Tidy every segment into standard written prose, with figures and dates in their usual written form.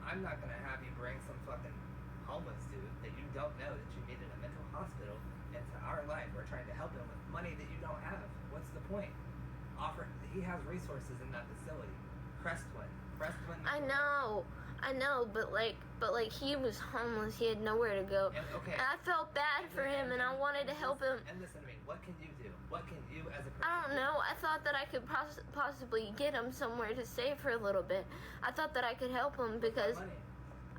I'm not gonna have you bring some fucking homeless dude that you don't know that you meet in a mental hospital into our life. We're trying to help him with money that you don't have. What's the point? He has resources in that facility. Crestwood. I know, but like he was homeless. He had nowhere to go. And I felt bad for him, and I wanted to help him. And listen to me. What can you do? What can you as a person I don't know. I thought that I could possibly get him somewhere to stay for a little bit. I thought that I could help him because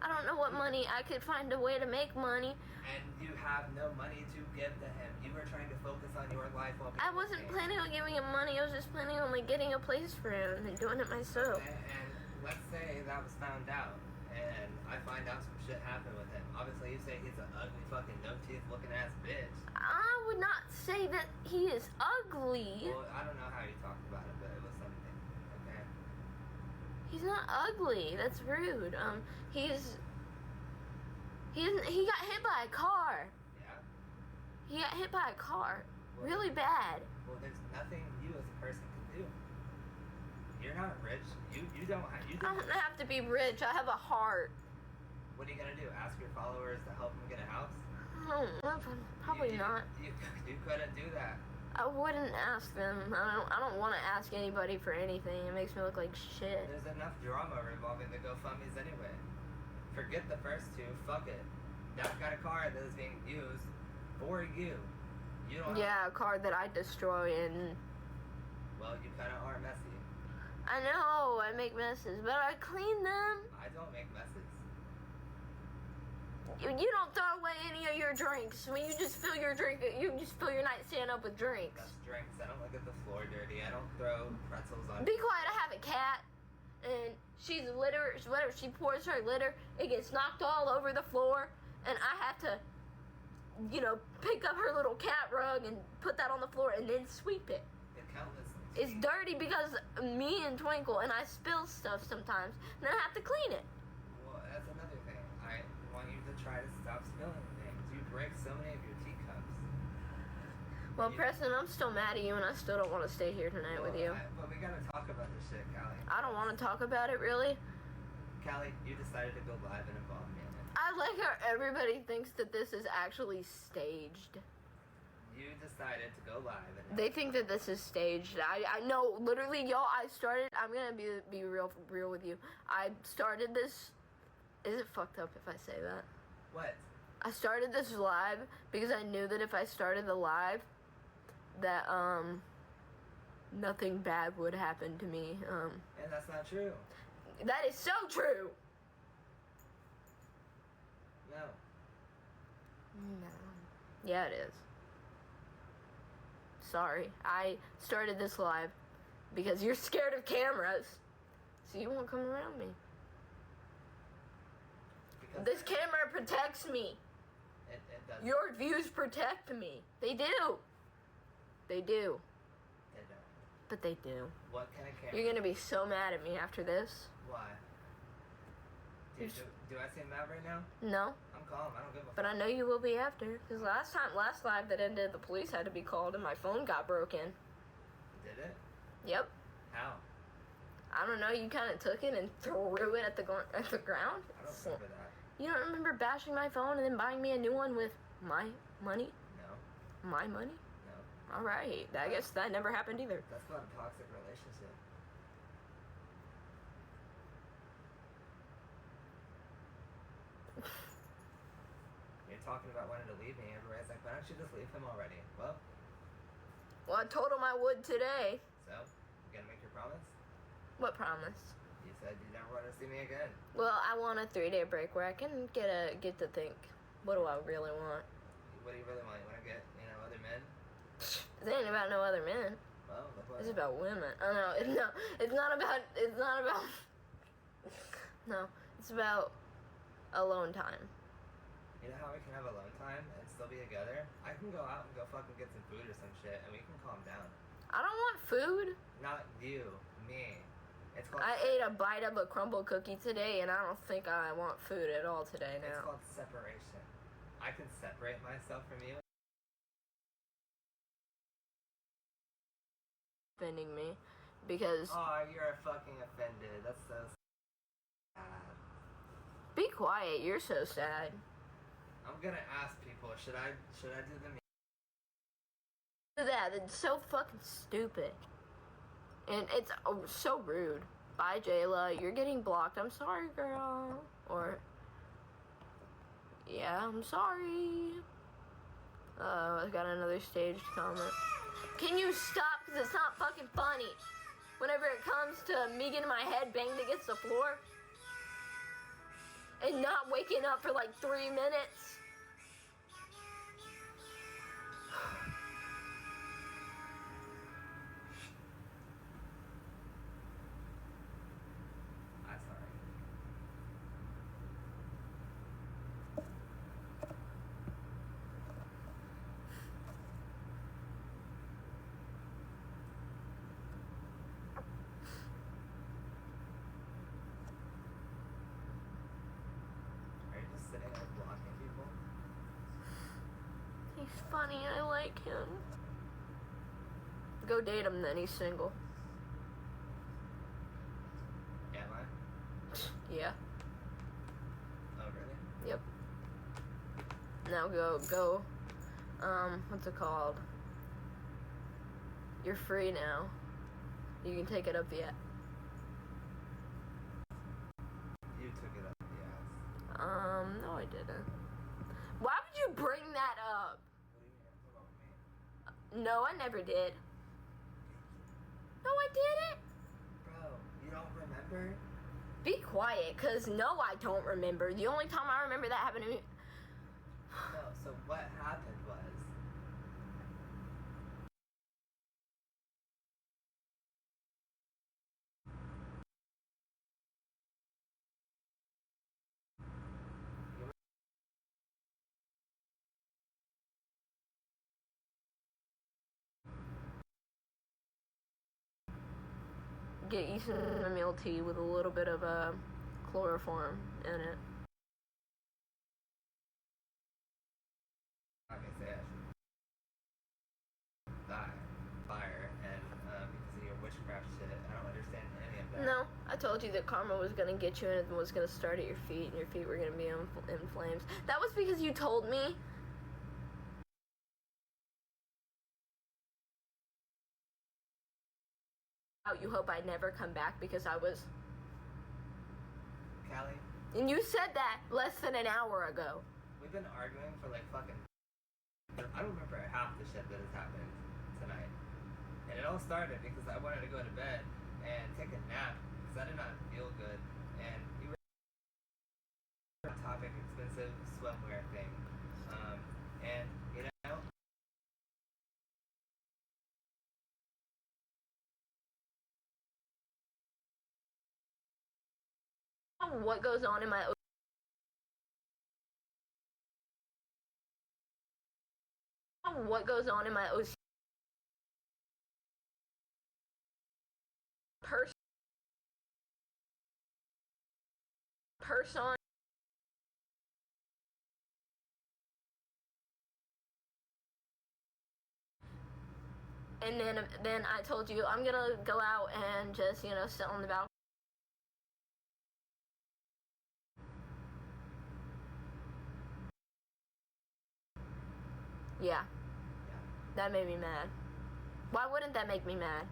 I don't know what money. I could find a way to make money. And you have no money to give to him. You were trying to focus on your life while I wasn't planning on giving him money. I was just planning on like getting a place for him and doing it myself. And let's say that was found out, and I find out some shit happened with him. Obviously, you say he's an ugly fucking no-teeth looking ass bitch. I would not say that he is ugly. Well, I don't know how you talked about it, but it was something. Okay. He's not ugly. That's rude. He got hit by a car. Yeah. He got hit by a car. Well, really bad. Well, there's nothing you as a person can do. You're not rich. You don't I don't have to be rich. I have a heart. What are you gonna do? Ask your followers to help him get a house? Probably not. You couldn't do that. I wouldn't ask them. I don't want to ask anybody for anything. It makes me look like shit. There's enough drama revolving the GoFundMe's anyway. Forget the first two. Fuck it. I've got a car that is being used for you. You don't. Yeah, a car that I destroy and. Well, you kind of are messy. I know, I make messes, but I clean them. I don't make messes. You don't throw away any of your drinks. When you just fill your nightstand up with drinks. That's drinks. I don't look at the floor dirty. I don't throw pretzels on. Be quiet, I have a cat. And she's litter, whatever, she pours her litter, it gets knocked all over the floor. And I have to, pick up her little cat rug and put that on the floor and then sweep it. It's dirty because me and Twinkle and I spill stuff sometimes, and I have to clean it. Well, that's another thing. I want you to try to stop spilling things. You break so many of your teacups. Well, Preston, I'm still mad at you, and I still don't want to stay here tonight with you. But we gotta talk about this shit, Callie. I don't want to talk about it, really. Callie, you decided to go live and involve me in it. I like how everybody thinks that this is actually staged. You decided to go live. And they think that this is staged. I know, literally, y'all, I'm gonna be real with you. I started this. Is it fucked up if I say that? What? I started this live because I knew that if I started the live, that, nothing bad would happen to me. And that's not true. That is so true! No. Yeah, it is. Sorry, I started this live because you're scared of cameras, so you won't come around me. Because this camera protects me. It does. Your views protect me. They do. They do. They don't. But they do. What kind of camera? You're gonna be so mad at me after this. Why? Do I seem mad right now? No. I'm calm. I don't give a fuck. But I know you will be after. Because last live that ended, the police had to be called and my phone got broken. Did it? Yep. How? I don't know. You kind of took it and threw it at the ground. I don't remember that. You don't remember bashing my phone and then buying me a new one with my money? No. My money? No. Alright. I guess that never happened either. That's not a toxic relationship. You're talking about wanting to leave me. Everybody's like, why don't you just leave him already? Well, I told him I would today. So, you gonna make your promise? What promise? You said you never want to see me again. Well, I want a 3-day break where I can get to think, what do I really want? What do you really want? You want to get, other men? It ain't about no other men. Well, it's about women. Oh no, it's not about. No, it's about alone time. You know how we can have alone time and still be together? I can go out and go fucking get some food or some shit, and we can calm down. I don't want food. Not you, me. I ate a bite of a crumble cookie today, and I don't think I want food at all today now. It's called separation. I can separate myself from you. Offending me, because... Oh, you're fucking offended. That's so sad. quiet. You're so sad. I'm gonna ask people. Should I do the meme? That it's so fucking stupid, and it's so rude. Bye, Jayla. You're getting blocked. I'm sorry, girl. Or yeah, I'm sorry. I got another staged comment. Can you stop? Because it's not fucking funny. Whenever it comes to me getting my head banged against the floor and not waking up for like 3 minutes. I'm sorry. Are you just sitting there blocking people? He's funny. I like him. Go date him then. He's single. Am I? Yeah. Oh, really? Yep. Now go. What's it called? You're free now. You can take it up the ass. You took it up the ass. No, I didn't. Why would you bring that up? What do you mean? About me? No, I never did. No, I didn't. Bro, you don't remember? Be quiet, cause no, I don't remember. The only time I remember that happened to me. No, so what happened was... Get you some chamomile tea with a little bit of chloroform in it. Like I said, die. Fire. And because of your witchcraft shit, I don't understand any of that. No, I told you that karma was gonna get you and it was gonna start at your feet, and your feet were gonna be in flames. That was because you told me. You hope I never come back because I was. Callie, And you said that less than an hour ago. we've been arguing for like fucking... I don't remember half the shit that has happened tonight. And it all started because I wanted to go to bed and take a nap because I did not feel good. And you were on a topic, expensive swimwear thing. And, you know... What goes on in my OC person. And then I told you I'm gonna go out and just sit on the balcony. Yeah, that made me mad. Why wouldn't that make me mad?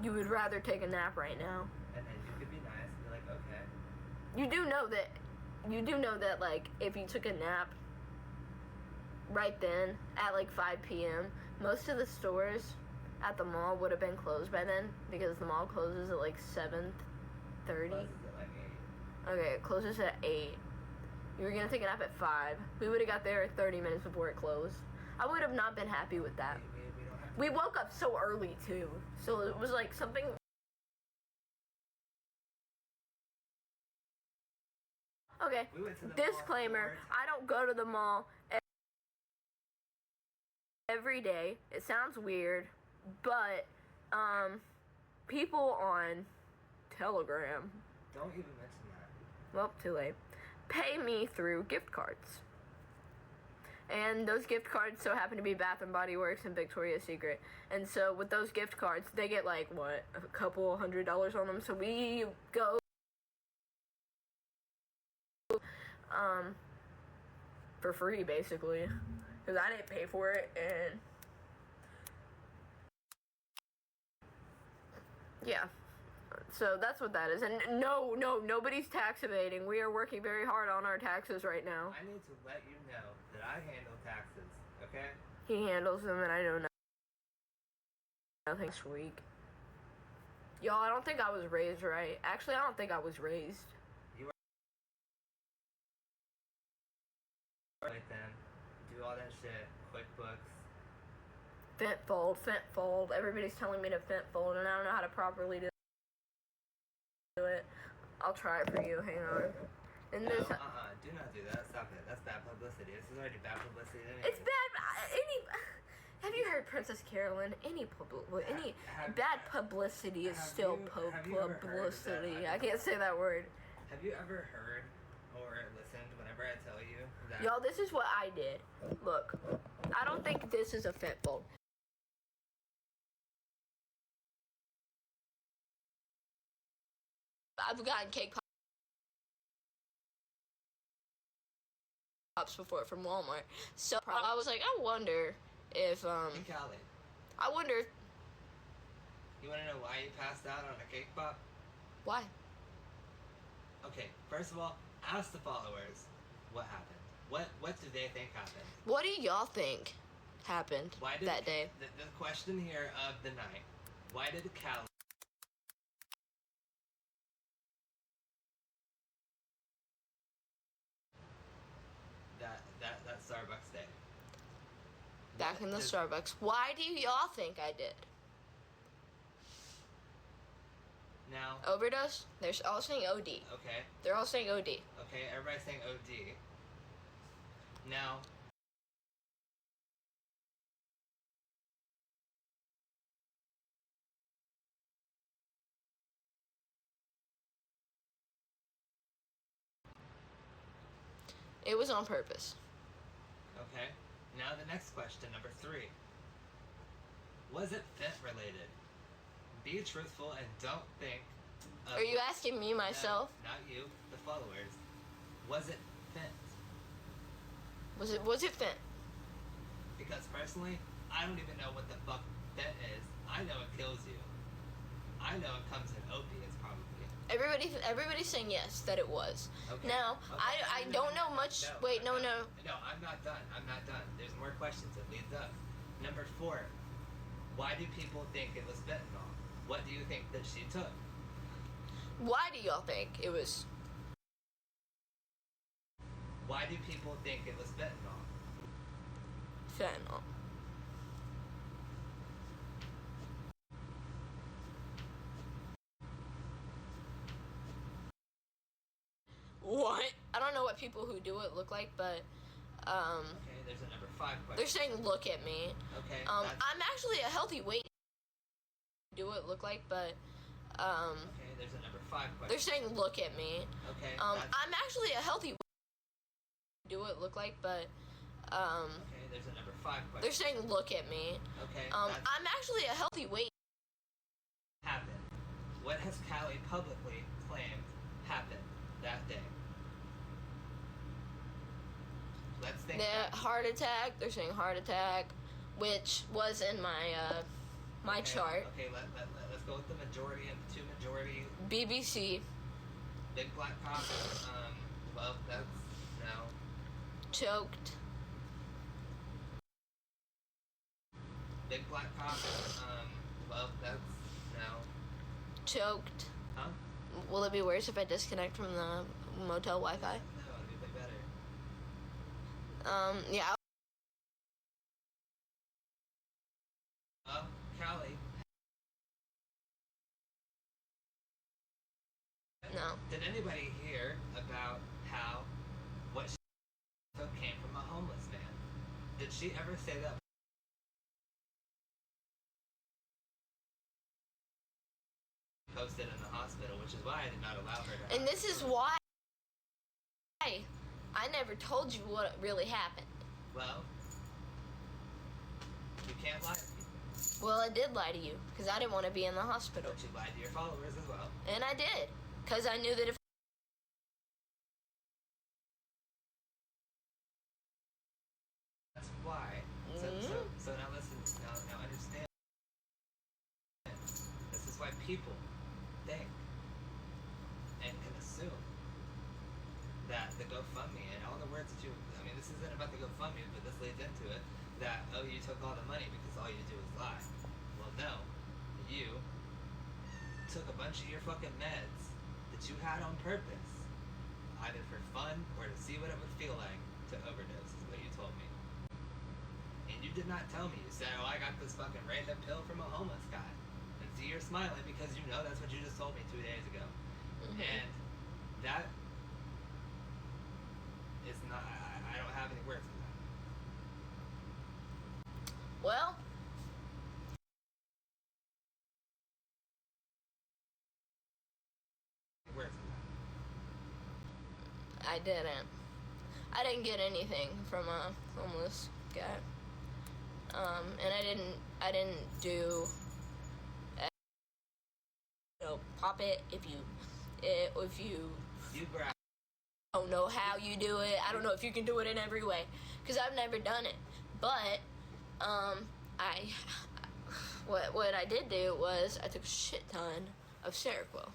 You would rather take a nap right now. And then you could be nice and be like, okay. You do know that like if you took a nap right then at like 5 p.m., most of the stores at the mall would have been closed by then because the mall closes at like 7:30. Closes at like 8. Okay, it closes at 8. You were gonna take a nap at 5. We would have got there 30 minutes before it closed. I would have not been happy with that. We don't have to... We woke up so early too, so it was like something. Okay, We went to the disclaimer, mall I don't go to the mall every day. It sounds weird, but people on Telegram, Don't even mention that. well, too late, pay me through gift cards. And those gift cards so happen to be Bath and Body Works and Victoria's Secret. And so with those gift cards, they get like what, a couple $100 on them. So we go for free basically, because I didn't pay for it. And yeah, so that's what that is. And no, nobody's tax evading. We are working very hard on our taxes right now. I need to let you know that I handle taxes, okay? He handles them, and I know nothing this week. Y'all, I don't think I was raised right. Actually, I don't think I was raised. You were right then. Do all that shit. QuickBooks. Fentfold. Everybody's telling me to fentfold, and I don't know how to properly do it. I'll try it for you. Hang on. And No, this, do not do that. Stop it. That's bad publicity. This is already bad publicity. it's bad. Have you heard Princess Carolyn? Any bad publicity is still publicity. I can't say that word. Have you ever heard or listened whenever I tell you that? Y'all, this is what I did. Look, I don't think this is a fentfold. I've gotten cake pops before from Walmart. So I was like, I wonder if Hey, Callie, I wonder you want to know why you passed out on a cake pop? why. Okay, first of all, ask the followers what happened. What do they think happened? What do y'all think happened that day? The question here of the night. Why did Callie that Starbucks day? Back in the Starbucks. Why do y'all think I did? Now, Overdose? They're all saying OD. okay, They're all saying OD. okay, everybody's saying OD. Now, It was on purpose. okay, now the next question, number 3. Was it Fent related? Be truthful and don't think of... Are you asking me myself? No, not you, the followers. Was it Fent? Was it Fent? Because personally, I don't even know what the fuck Fent is. I know it kills you. I know it comes in opiates, probably. Everybody's saying yes, that it was. Okay. Now, Okay. I don't know much. No, Wait, no. No, I'm not done. There's more questions. It leads up. Number 4. Why do people think it was fentanyl? What do you think that she took? Why do y'all think it was? Why do people think it was fentanyl? Fentanyl. What? I don't know what people who do it look like, but Okay, there's a number 5 question. they're saying look at me. Okay. I'm actually a healthy weight. Do it look like, but Okay, there's a number 5 question. they're saying look at me. Okay. I'm actually a healthy. Do it look like, but Okay, there's a number 5 question. they're saying look at me. Okay. I'm actually a healthy weight. Happened. What has Callie publicly claimed happened that day? Let's think. The heart attack. They're saying heart attack, which was in my my chart. Okay, let's go with the majority and 2 majority. BBC. Big black cock. Well, that's no. Choked. Big black cock. Well, that's no. Choked. Huh? Will it be worse if I disconnect from the motel Wi-Fi? No, it'd be way better. Yeah. Callie. No. Did anybody hear about how what she took came from a homeless man? Did she ever say that? Posted in the hospital, which is why I did not allow her to. And this is why I never told you what really happened. Well, you can't lie to people. Well, I did lie to you, because I didn't want to be in the hospital. But you lied to your followers as well. And I did, because I knew that if That's why. So now listen, now understand. This is why people think and can assume that the GoFundMe and all the words that this isn't about the GoFundMe, but this leads into it, that, oh, you took all the money because all you do is lie. Well, no. You took a bunch of your fucking meds that you had on purpose, either for fun or to see what it would feel like to overdose, is what you told me. And you did not tell me. You said, oh, I got this fucking random pill from a homeless guy. And see, you're smiling because you know that's what you just told me 2 days ago. Mm-hmm. And that is not, I don't have any words for that. well, Words for that. I didn't. I didn't get anything from a homeless guy. And I didn't do, pop it if you grab. don't know how you do it. I don't know if you can do it in every way, because I've never done it. But what I did do was I took a shit ton of Seroquel.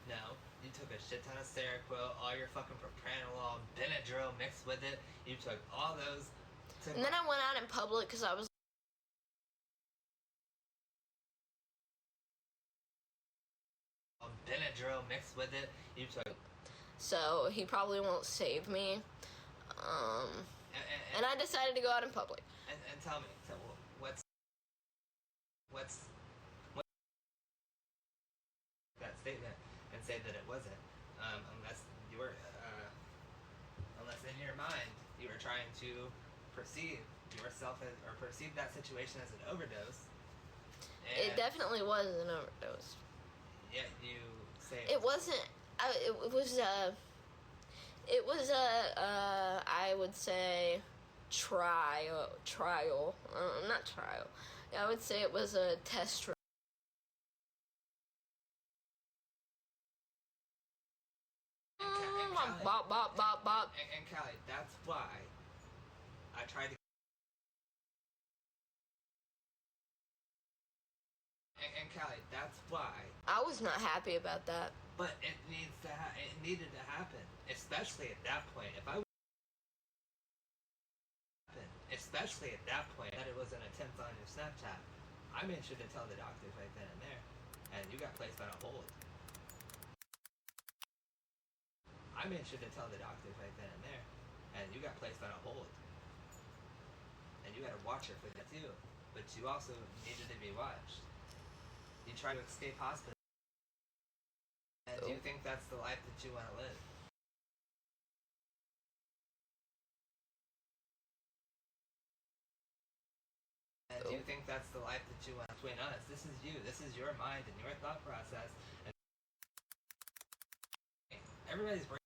No, you took a shit ton of Seroquel, all your fucking propranolol, Benadryl mixed with it. You took all those. And then I went out in public because I was Benadryl mixed with it. You took. So he probably won't save me. And I decided to go out in public. And tell me, so what's that statement and say that it wasn't, unless you were, unless in your mind you were trying to perceive yourself as, or perceive that situation as an overdose. It definitely was an overdose. Yet you say it wasn't. It was a I would say trial. Not trial. I would say it was a test run. Bop, bop, bop, bop. And Callie, that's why I tried to. And Callie, that's why. I was not happy about that. But it needs to it needed to happen, especially at that point. Especially at that point, that it was an attempt on your Snapchat, I made sure to tell the doctors right then and there, and you got placed on a hold. I made sure to tell the doctors right then and there, and you got placed on a hold. And you had to watch her for that too, but you also needed to be watched. You tried to escape hospital. And do you think that's the life that you want to live? And do you think that's the life that you want between us? This is you. This is your mind and your thought process. And everybody's brain.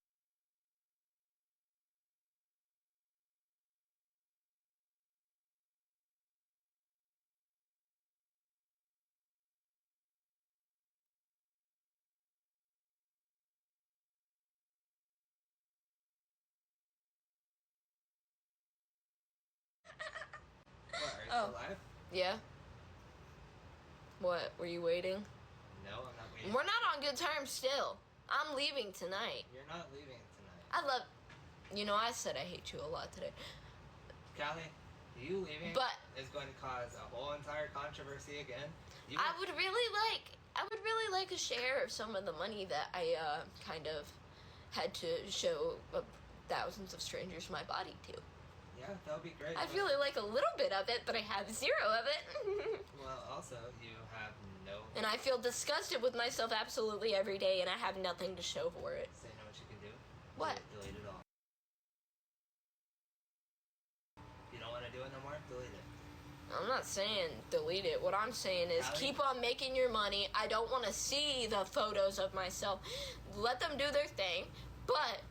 What, are you still alive? Yeah. What, were you waiting? No, I'm not waiting. We're not on good terms still. I'm leaving tonight. You're not leaving tonight. I said I hate you a lot today. Callie, you leaving is going to cause a whole entire controversy again. I would really like a share of some of the money that I kind of had to show thousands of strangers my body to. Yeah, that would be great. I'd really like a little bit of it, but I have zero of it. Well, also, you have no... And I feel disgusted with myself absolutely every day, and I have nothing to show for it. So you know what you can do? What? Delete it all. You don't want to do it no more? Delete it. I'm not saying delete it. What I'm saying is keep on making your money. I don't want to see the photos of myself. Let them do their thing, but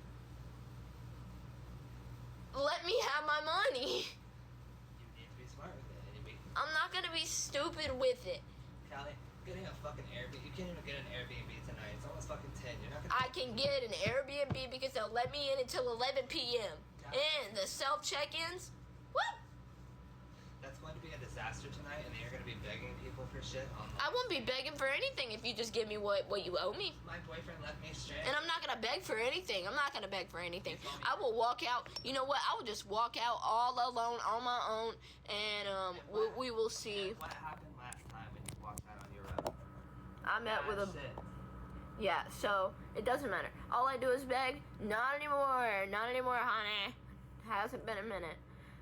let me have my money. not gonna be stupid with it. Callie, getting a fucking Airbnb. You can't even get an Airbnb tonight. It's almost fucking 10. You're not gonna. I can get an Airbnb because they'll let me in until 11 p.m. And the self check-ins. What? That's going to be a disaster tonight, and then you're going to be begging people for shit online. I won't be begging for anything if you just give me what you owe me. My boyfriend left me stranded. And I'm not going to beg for anything. I'm not going to beg for anything. I will walk out. You know what? I will just walk out all alone on my own, and we will see. What happened last time when you walked out on your own? I met with a... Shit. Yeah, so it doesn't matter. All I do is beg. Not anymore. Not anymore, honey. Hasn't been a minute.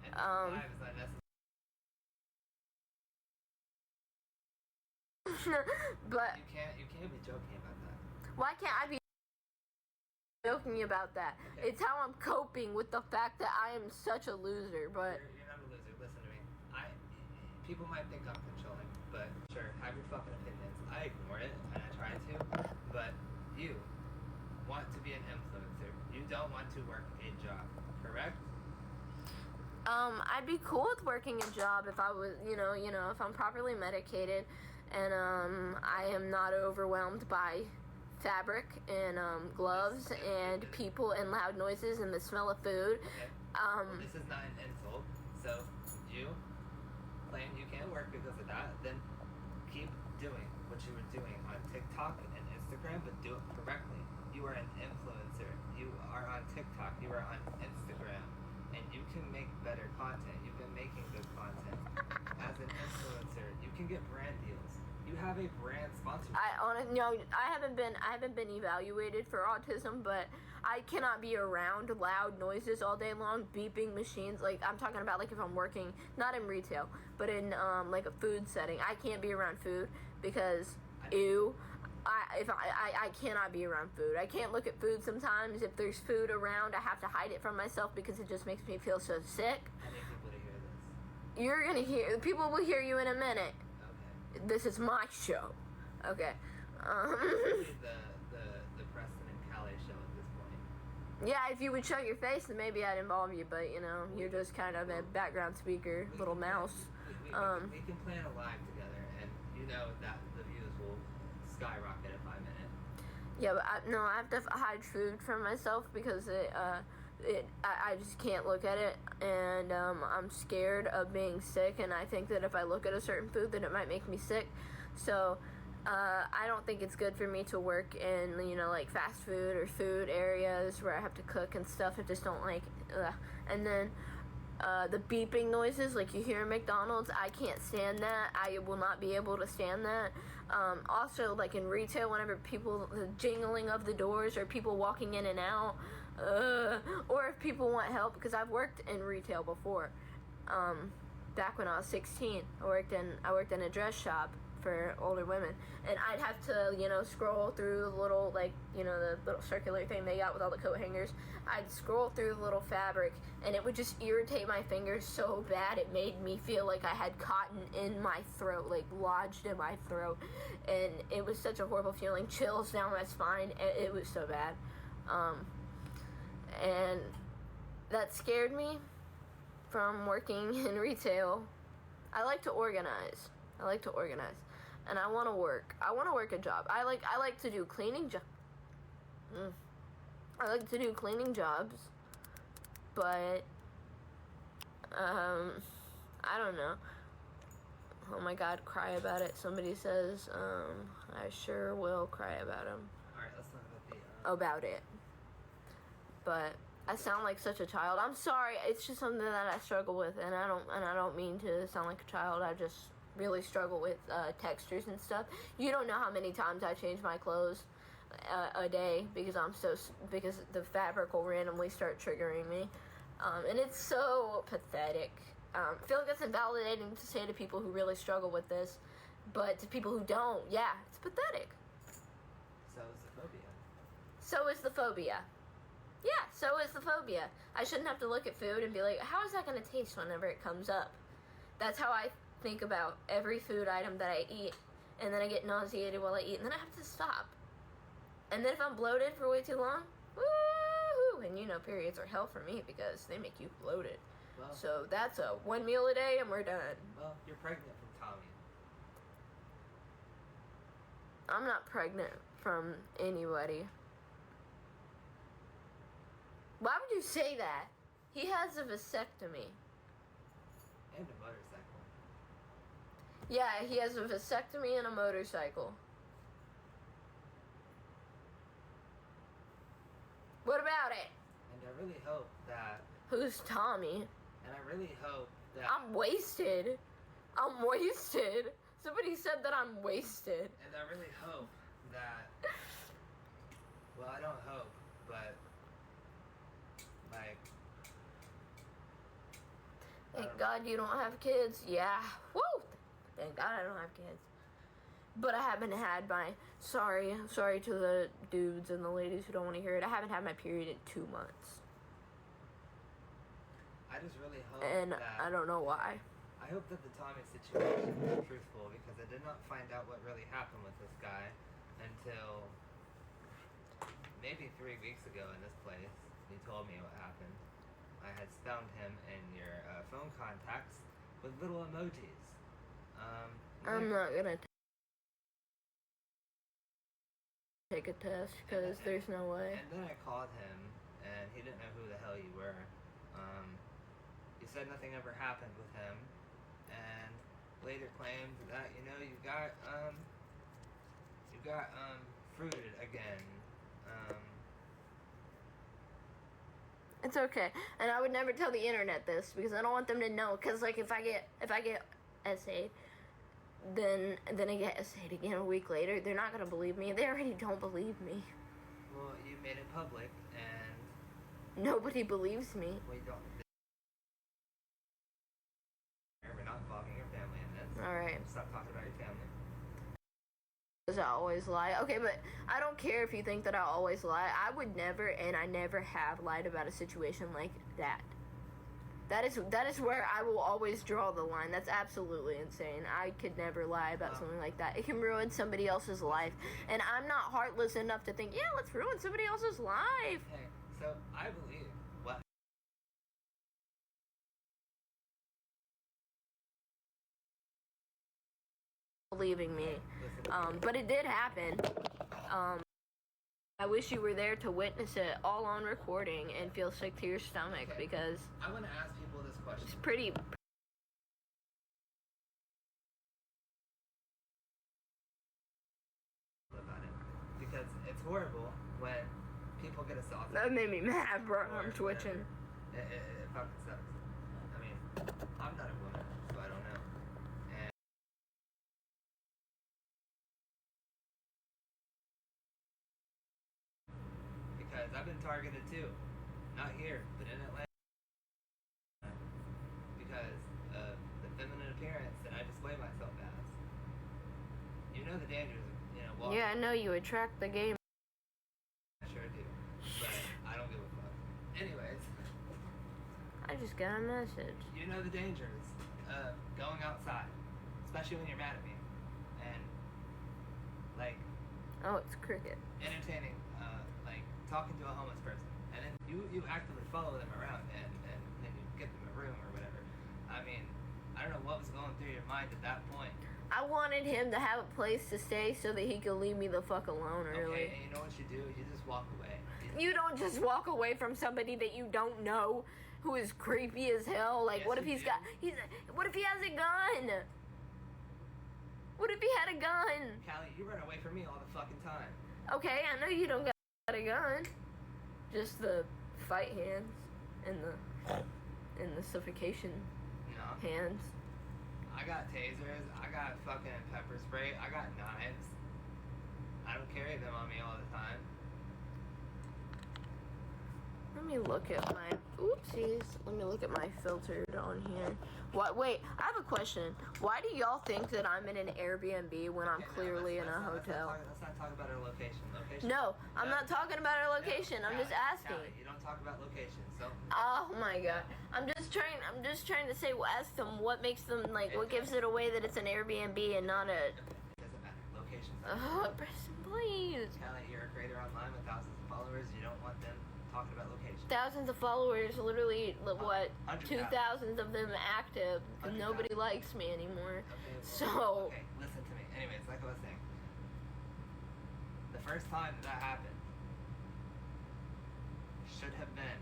And lives unnecessary. But You can't be joking about that. why can't I be joking about that? Okay. It's how I'm coping with the fact that I am such a loser. But You're not a loser. Listen to me. People might think I'm controlling, but sure, have your fucking opinions. I ignore it, and I try to. But you want to be an influencer. You don't want to work a job, correct? I'd be cool with working a job if I was, if I'm properly medicated, and I am not overwhelmed by fabric and gloves and people and loud noises and the smell of food. Okay. Well, this is not an insult. So you claim you can't work because of that, then keep doing what you were doing on TikTok and Instagram, but do it correctly. You are an influencer. You are on TikTok. You are on Instagram. And you can make better content. You've been making good content. As an influencer, you can get brand deals. You have a brand sponsorship. I haven't been evaluated for autism, but I cannot be around loud noises all day long, beeping machines. Like, I'm talking about, like, if I'm working, not in retail, but in like a food setting. I can't be around food because I cannot be around food. I can't look at food sometimes. If there's food around, I have to hide it from myself because it just makes me feel so sick. I need people to hear this. You're gonna hear. People will hear you in a minute. Okay. This is my show. Okay. This is the Preston and Callie show at this point. Yeah, if you would show your face, then maybe I'd involve you. But you're just kind of a background speaker, little mouse. We can plan a live together, and you know that the views will skyrocket if I'm in it. Yeah, but I have to hide food from myself because I just can't look at it, and I'm scared of being sick, and I think that if I look at a certain food, then it might make me sick. So I don't think it's good for me to work in like fast food or food areas where I have to cook and stuff. I just don't like. And then the beeping noises like you hear in McDonald's, I can't stand that. I will not be able to stand that. Also, like in retail, whenever the jingling of the doors or people walking in and out, or if people want help, because I've worked in retail before. Back when I was 16, I worked in a dress shop for older women, and I'd have to scroll through the little the little circular thing they got with all the coat hangers. I'd scroll through the little fabric, and it would just irritate my fingers so bad it made me feel like I had cotton in my throat, like lodged in my throat, and it was such a horrible feeling, chills down my spine. It was so bad, and that scared me from working in retail. I like to organize, and I want to work. I want to work a job. I like to do cleaning I like to do cleaning jobs, but I don't know. Oh my God, cry about it. Somebody says I sure will cry about him. All right, let's talk about it. But I sound like such a child. I'm sorry. It's just something that I struggle with, and I don't mean to sound like a child. I just really struggle with textures and stuff. You don't know how many times I change my clothes a day because because the fabric will randomly start triggering me, and it's so pathetic. I feel like that's invalidating to say to people who really struggle with this, but to people who don't, yeah, it's pathetic. So is the phobia. So is the phobia. Yeah, so is the phobia. I shouldn't have to look at food and be like, how is that going to taste whenever it comes up? That's how I think about every food item that I eat, and then I get nauseated while I eat, and then I have to stop. And then if I'm bloated for way too long, woo-hoo! And periods are hell for me because they make you bloated. Well, So that's a 1 meal a day and we're done. Well, you're pregnant from Tommy. I'm not pregnant from anybody. Why would you say that? He has a vasectomy. And a motorcycle. Yeah, he has a vasectomy and a motorcycle. What about it? And I really hope that... Who's Tommy? And I really hope that... I'm wasted. I'm wasted. Somebody said that I'm wasted. And I really hope that... Well, I don't hope, but... Like... Thank God you don't have kids. Yeah. Woo! Thank God I don't have kids. But I haven't had my... Sorry to the dudes and the ladies who don't want to hear it. I haven't had my period in 2 months. I just really hope and that... I don't know why. I hope that the Tommy situation is truthful, because I did not find out what really happened with this guy until maybe 3 weeks ago in this place. He told me what happened. I had found him in your phone contacts with little emojis. I'm not gonna take a test because there's no way. And then I called him, and he didn't know who the hell you were. He said nothing ever happened with him, and later claimed that you got fruited again. It's okay, and I would never tell the internet this because I don't want them to know. Cause like if I get essayed, then I get essayed again a week later. They're not gonna believe me. They already don't believe me. Well, you made it public, and nobody believes me. well, you don't. We're not involving your family in this. All right. Stop talking about your family. I always lie. Okay, but I don't care if you think that I always lie. I would never, and I never have lied about a situation like that. That is where I will always draw the line. That's absolutely insane. I could never lie about something like that. It can ruin somebody else's life, and I'm not heartless enough to think, yeah, let's ruin somebody else's life. Hey, so I believe what. Believing me, but it did happen. I wish you were there to witness it all on recording and feel sick to your stomach because I want to ask people this question. it's pretty. About it, because it's horrible when people get assaulted. That made me mad, bro. I'm twitching. It fucking sucks. I mean, I'm not a woman, so I don't know. Because I've been targeted too. Not here, but in Atlanta. Because of the feminine appearance that I display myself as. You know the dangers of, walking. Yeah, I know you attract the game. I sure do. But I don't give a fuck. Anyways. I just got a message. You know the dangers of going outside. Especially when you're mad at me. And, like... Oh, it's cricket. Entertaining, talking to a homeless person, and then you actively follow them around, and then you get them a room or whatever. I mean, I don't know what was going through your mind at that point. I wanted him to have a place to stay so that he could leave me the fuck alone early. Okay, and you know what you do? You just walk away. You don't just walk away from somebody that you don't know, who is creepy as hell. Like, Yes, what if you he's do. got? What if he has a gun? What if he had a gun? Callie, you run away from me all the fucking time. Okay, I know you don't got a gun. Just the fight hands and the suffocation No. hands. I got tasers, I got fucking pepper spray, I got knives. I don't carry them on me all the time. Let me look at my oopsies. Let me look at my filtered on here. What? Wait, I have a question. Why do y'all think that I'm in an Airbnb when I'm Okay, clearly in a hotel? Let's not talk about our location. No, I'm not talking about our location. I'm just asking. Callie, you don't talk about location, so. Oh my god. I'm just trying to say, ask them what makes them, like, what gives it away that it's an Airbnb and not a... It doesn't matter. Location. Preston, please. Callie, you're a creator online with thousands of followers. You don't want them talking about location. Thousands of followers, literally, what, 100,000. 2,000 of them active, because nobody likes me anymore. Okay, well, So... Okay, listen to me. Anyways, like I was saying, the first time that happened should have been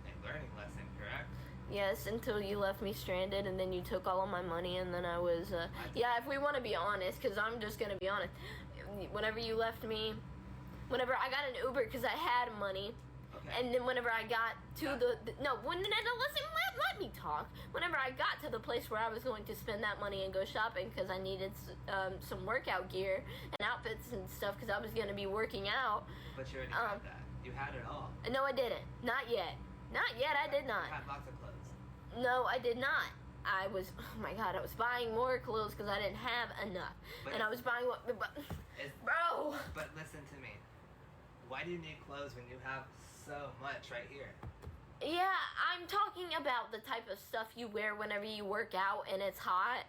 a learning lesson, correct? Yes, until you left me stranded, and then you took all of my money, and then I was, yeah, if we want to be honest, because I'm just going to be honest, whenever you left me, whenever I got an Uber, because I had money, Okay. and then whenever I got to let me talk, whenever I got to the place where I was going to spend that money and go shopping, because I needed some workout gear and outfits and stuff, because I was going to be working out. But you already had that. You had it all. No, I didn't. Not yet. Not yet, I did not. You had lots of clothes. No, I did not. I was, oh my god, I was buying more clothes because I didn't have enough. And I was buying what, bro! But listen to me. Why do you need clothes when you have so much right here? Yeah, I'm talking about the type of stuff you wear whenever you work out and it's hot.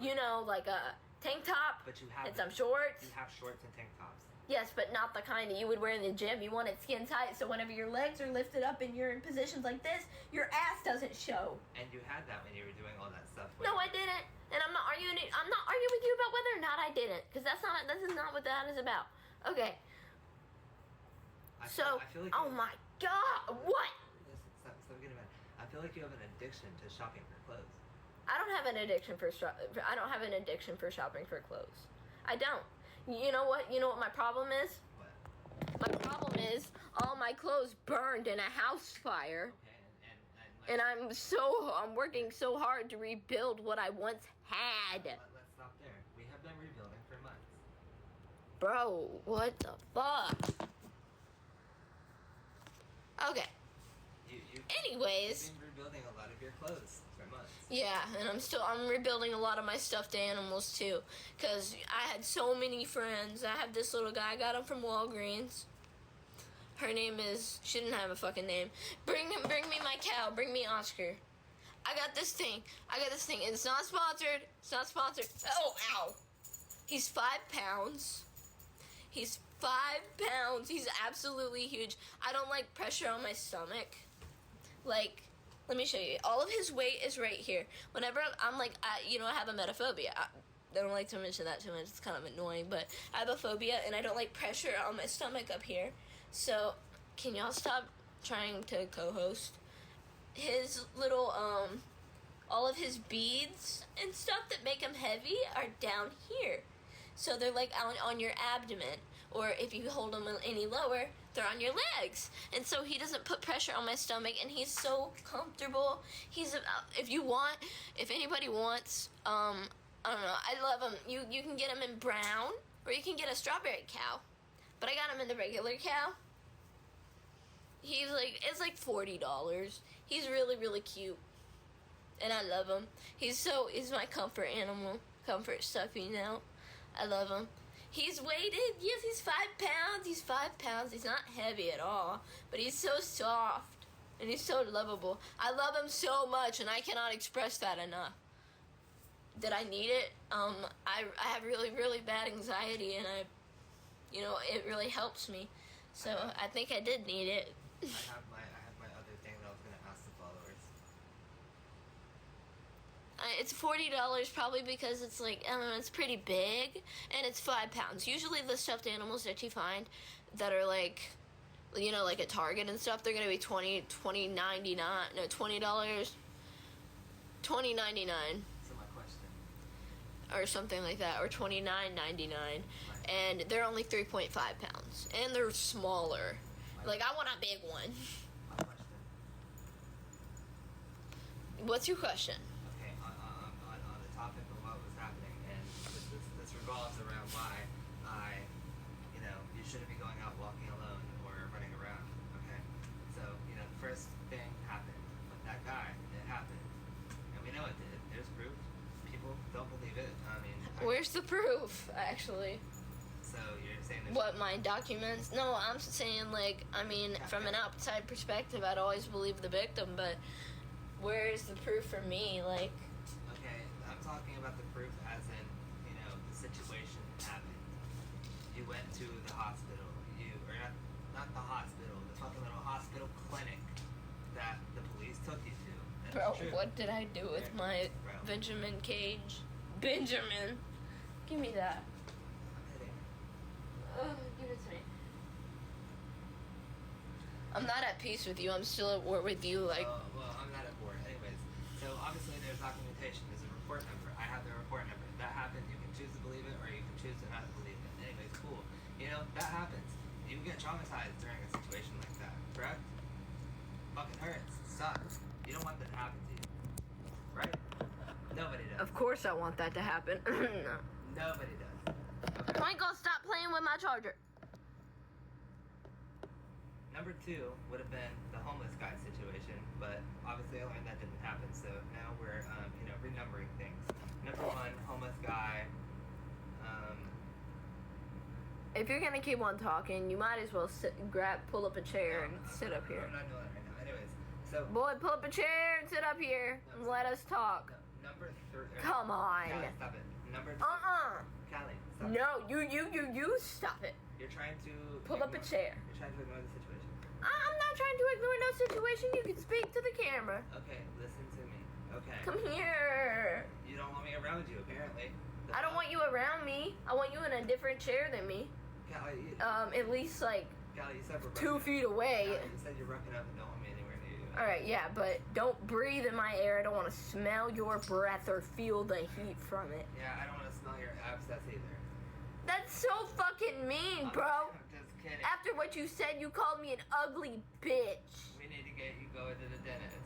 You know, like a tank top But you have and some shorts. You have shorts and tank tops. Yes, but not the kind that you would wear in the gym. You want it skin tight, so whenever your legs are lifted up and you're in positions like this, your ass doesn't show. And you had that when you were doing all that stuff. No, I didn't. And I'm not arguing with you about whether or not I didn't, because this is not what that is about. Okay. I feel like oh my god, what? Listen, stop getting mad. I feel like you have an addiction to shopping for clothes. I don't have an addiction for shopping for clothes. I don't. You know what? You know what my problem is? What? My problem is all my clothes burned in a house fire. Okay, and I'm working so hard to rebuild what I once had. Let's stop there. We have been rebuilding for months. Bro, what the fuck? Okay. Anyways. You've been rebuilding a lot of your clothes for months. Yeah, and I'm rebuilding a lot of my stuffed animals too, because I had so many friends. I have this little guy, I got him from Walgreens. Her name is, she didn't have a fucking name. Bring me my cow, bring me Oscar. I got this thing, it's not sponsored, Oh, ow. He's 5 pounds. He's 5 pounds, he's absolutely huge. I don't like pressure on my stomach. Like, let me show you. All of his weight is right here. Whenever I'm like, I have a metaphobia. I don't like to mention that too much. It's kind of annoying, but I have a phobia, and I don't like pressure on my stomach up here. So, can y'all stop trying to co-host? His little, all of his beads and stuff that make him heavy are down here. So they're like on your abdomen, or if you hold them any lower, they're on your legs. And so he doesn't put pressure on my stomach, and he's so comfortable. If anybody wants, I don't know, I love him. You can get him in brown, or you can get a strawberry cow. But I got him in the regular cow. It's like $40. He's really, really cute. And I love him. He's my comfort animal. Comfort stuffy now. I love him. He's weighted. Yes, he's 5 pounds. He's 5 pounds. He's not heavy at all. But he's so soft. And he's so lovable. I love him so much, and I cannot express that enough. Did I need it? I have really, really bad anxiety, and it really helps me. So I think I did need it. I have my other thing that I was going to ask the followers. It's $40 probably because it's like, I don't know, it's pretty big, and it's 5 pounds. Usually the stuffed animals that you find that are like, like at Target and stuff, they're going to be $20.99, $20.99. So my question. Or something like that, or $29.99. Right. And they're only 3.5 pounds. And they're smaller. Right. Like, I want a big one. My question. What's your question? Okay, on the topic of what was happening, and this revolves around why you shouldn't be going out walking alone or running around, okay? So, the first thing happened with that guy. It happened. And we know it did. There's proof. People don't believe it. Where's the proof, actually? So you're saying there's... What, my documents? No, I'm saying, from an outside perspective, I'd always believe the victim, but where is the proof for me? Okay, I'm talking about the proof as in, the situation happened. You went to the hospital. Not the hospital. The fucking little hospital clinic that the police took you to. That's Bro, true. what did I do with my Bro. Benjamin cage? Benjamin! Give me that. Give it to me. I'm not at peace with you. I'm still at war with you. Like, well, I'm not at war. Anyways, so obviously there's documentation. There's a report number. I have the report number. That happened. You can choose to believe it, or you can choose to not believe it. Anyways, cool. You know, that happens. You can get traumatized during a situation like that, correct? Fucking hurts. Sucks. You don't want that to happen to you, right? Nobody does. of course I want that to happen. No. Nobody does. Okay. Twinkle, stop playing with my charger. Number 2 would have been the homeless guy situation, but obviously I learned that didn't happen, so now we're, renumbering things. Number 1, homeless guy. If you're gonna keep on talking, you might as well pull up a chair and sit up here. I'm not doing that right now. Anyways, so... Boy, pull up a chair and sit up here and let us talk. No, number 3... Come on. Callie, stop it. Number 2... Callie, stop it. No, you stop it. You're trying to... Pull up a chair. You're trying to ignore the situation. I'm not trying to ignore no situation. You can speak to the camera. Okay, listen to me. Okay. Come here. You don't want me around you, apparently. I don't want you around me. I want you in a different chair than me. Callie, At least like Callie, you said we're 2 feet away. Callie, you said you're broken up and don't want me anywhere near you. Alright, yeah, but don't breathe in my air. I don't want to smell your breath or feel the heat from it. Yeah, I don't want to smell your abscess either. That's so fucking mean, bro. I'm just kidding. After what you said, you called me an ugly bitch. We need to get you going to the dentist.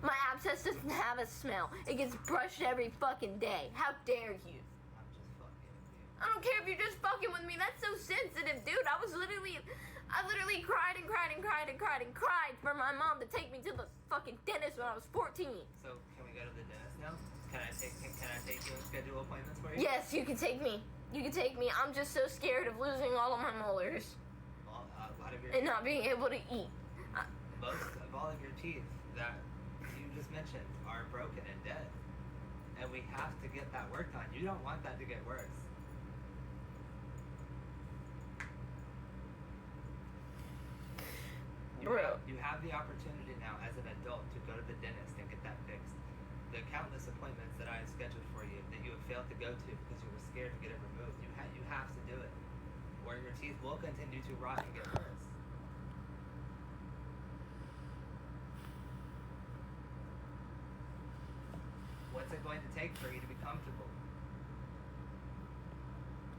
My abscess doesn't have a smell. It gets brushed every fucking day. How dare you? I'm just fucking with you. I don't care if you're just fucking with me. That's so sensitive, dude. I literally cried and cried and cried and cried and cried for my mom to take me to the fucking dentist when I was 14. So can we go to the dentist now? Can I take you and schedule appointments for you? Yes, you can take me. You can take me. I'm just so scared of losing all of my molars Well, a lot of your and not being able to eat. most of all of your teeth that you just mentioned are broken and dead, and we have to get that worked on. You don't want that to get worse. Bro. You have the opportunity now as an adult to go to the dentist and get that fixed. The countless appointments that I have scheduled for you that you have failed to go to because you were scared to get it removed, you have to do it, or your teeth will continue to rot and get worse. What's it going to take for you to be comfortable?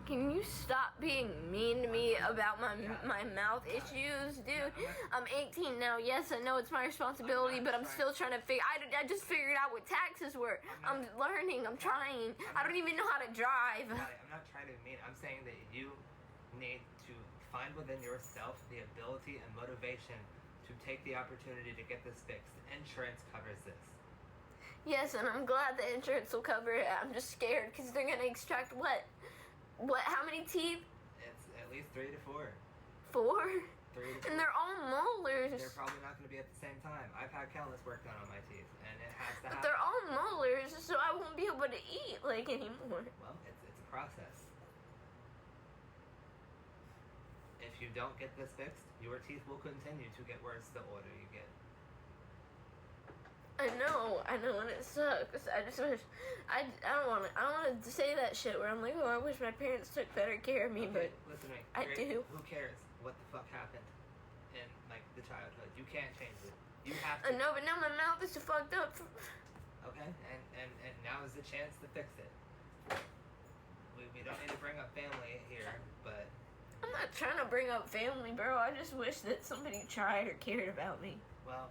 Can you stop being mean to me about my mouth issues, dude? I'm 18 now. Yes, I know it's my responsibility, but I'm still trying to figure. I just figured out what taxes were. I'm learning. I'm trying. I don't even know how to drive. I'm not trying to be mean. I'm saying that you need to find within yourself the ability and motivation to take the opportunity to get this fixed. Insurance covers this. Yes, and I'm glad the insurance will cover it. I'm just scared because they're gonna extract what? How many teeth? It's at least 3 to 4. 4? 3 to 4. And they're all molars. They're probably not going to be at the same time. I've had countless work done on my teeth, and it has to happen. But they're all molars, so I won't be able to eat like anymore. Well, it's a process. If you don't get this fixed, your teeth will continue to get worse the older you get. I know, and it sucks. I just wish I don't want to say that shit where I'm like, oh, I wish my parents took better care of me, Okay, but listen to me. I do. Who cares what the fuck happened in like the childhood? You can't change it. You have to. I know, but now my mouth is fucked up. Okay, and now is the chance to fix it. We don't need to bring up family here, but I'm not trying to bring up family, bro. I just wish that somebody tried or cared about me. well,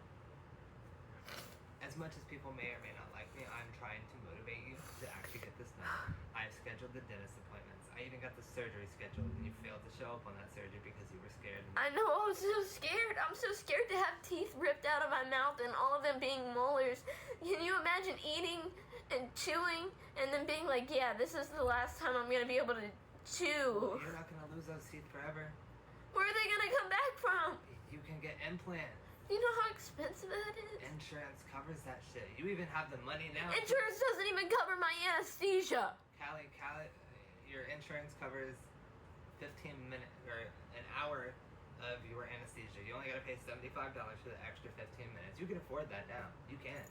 as much as people may or may not like me, I'm trying to motivate you to actually get this done. I've scheduled the dentist appointments. I even got the surgery scheduled, and you failed to show up on that surgery because you were scared. I know, I was so scared. I'm so scared to have teeth ripped out of my mouth and all of them being molars. Can you imagine eating and chewing and then being like, yeah, this is the last time I'm going to be able to chew? You're not going to lose those teeth forever. Where are they going to come back from? You can get implants. You know how expensive that is? Insurance covers that shit. You even have the money now. Insurance doesn't even cover my anesthesia. Callie, your insurance covers 15 minutes or an hour of your anesthesia. You only got to pay $75 for the extra 15 minutes. You can afford that now. You can.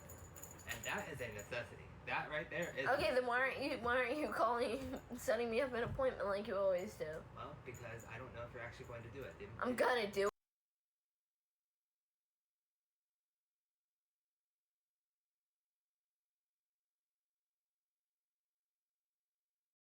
And that is a necessity. That right there is. Okay, then why aren't you calling, setting me up an appointment like you always do? Well, because I don't know if you're actually going to do it. I'm gonna do it.